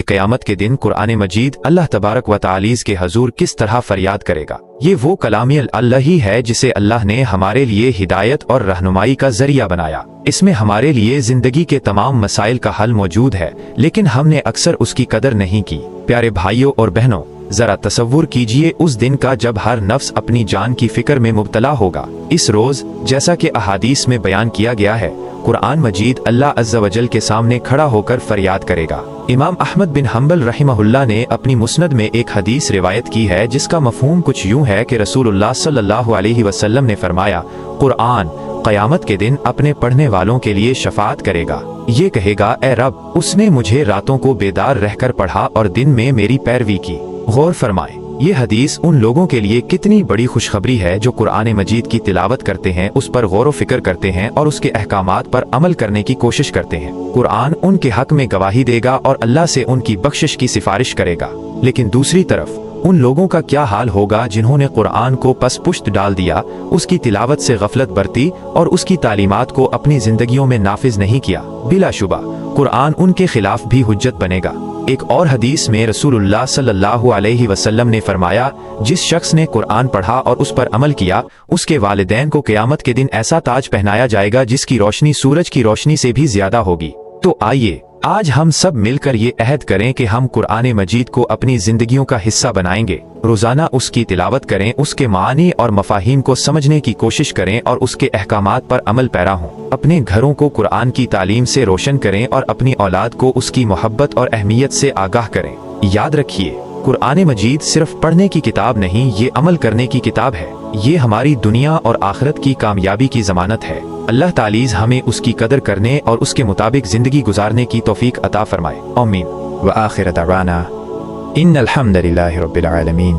क़यामत के दिन कुरान मजीद अल्लाह तबारक व तआलीज़ के हजूर किस तरह फरियाद करेगा। ये वो कलाम अल्लाह ही है जिसे अल्लाह ने हमारे लिए हिदायत और रहनुमाई का जरिया बनाया। इसमें हमारे लिए जिंदगी के तमाम मसाइल का हल मौजूद है, लेकिन हमने अक्सर उसकी कदर नहीं की। प्यारे भाइयों और बहनों, जरा तसव्वुर कीजिए उस दिन का जब हर नफ्स अपनी जान की फिक्र में मुब्तला होगा। इस रोज, जैसा कि अहादीस में बयान किया गया है, कुरान मजीद अल्लाह अज़्ज़ा वजल के सामने खड़ा होकर फरियाद करेगा। इमाम अहमद बिन हम्बल रहमहुल्लाह ने अपनी मुस्नद में एक हदीस रिवायत की है जिसका मफहूम कुछ यूं है कि रसूलुल्लाह सल्लल्लाहु अलैहि वसल्लम ने फरमाया, कुरान क़यामत के दिन अपने पढ़ने वालों के लिए शफाअत करेगा। ये कहेगा, ए रब, उसने मुझे रातों को बेदार रहकर पढ़ा और दिन में मेरी पैरवी की। गौर फरमाएं, ये हदीस उन लोगों के लिए कितनी बड़ी खुशखबरी है जो कुरान मजीद की तिलावत करते हैं, उस पर गौर व फिक्र करते हैं और उसके अहकामात पर अमल करने की कोशिश करते हैं। कुरान उनके हक में गवाही देगा और अल्लाह से उनकी बख्शिश की सिफारिश करेगा। लेकिन दूसरी तरफ उन लोगों का क्या हाल होगा जिन्होंने कुरान को पस पुश्त डाल दिया, उसकी तिलावत से गफलत बरती और उसकी तालीमात को अपनी जिंदगियों में नाफिज नहीं किया। बिलाशुबा कुरान उनके खिलाफ भी हुज्जत बनेगा। एक और हदीस में रसूलुल्लाह सल्लल्लाहु अलैहि वसल्लम ने फरमाया, जिस शख्स ने कुरान पढ़ा और उस पर अमल किया, उसके वालिदैन को क़यामत के दिन ऐसा ताज पहनाया जाएगा जिसकी रोशनी सूरज की रोशनी से भी ज्यादा होगी। तो आइए आज हम सब मिलकर ये अहद करें कि हम कुरान मजीद को अपनी जिंदगियों का हिस्सा बनाएंगे। रोजाना उसकी तिलावत करें, उसके मानी और मफाहीम को समझने की कोशिश करें और उसके अहकामात पर अमल पैरा हों। अपने घरों को कुरान की तालीम से रोशन करें और अपनी औलाद को उसकी मोहब्बत और अहमियत से आगाह करें। याद रखिए, कुरान मजीद सिर्फ पढ़ने की किताब नहीं, ये अमल करने की किताब है। ये हमारी दुनिया और आखिरत की कामयाबी की जमानत है। अल्लाह तालीज़ हमें उसकी कदर करने और उसके मुताबिक जिंदगी गुजारने की तौफीक अता फरमाए। आमीन। व आखिर दअवाना इन्नल हम्दुलिल्लाहि रब्बिल आलमीन।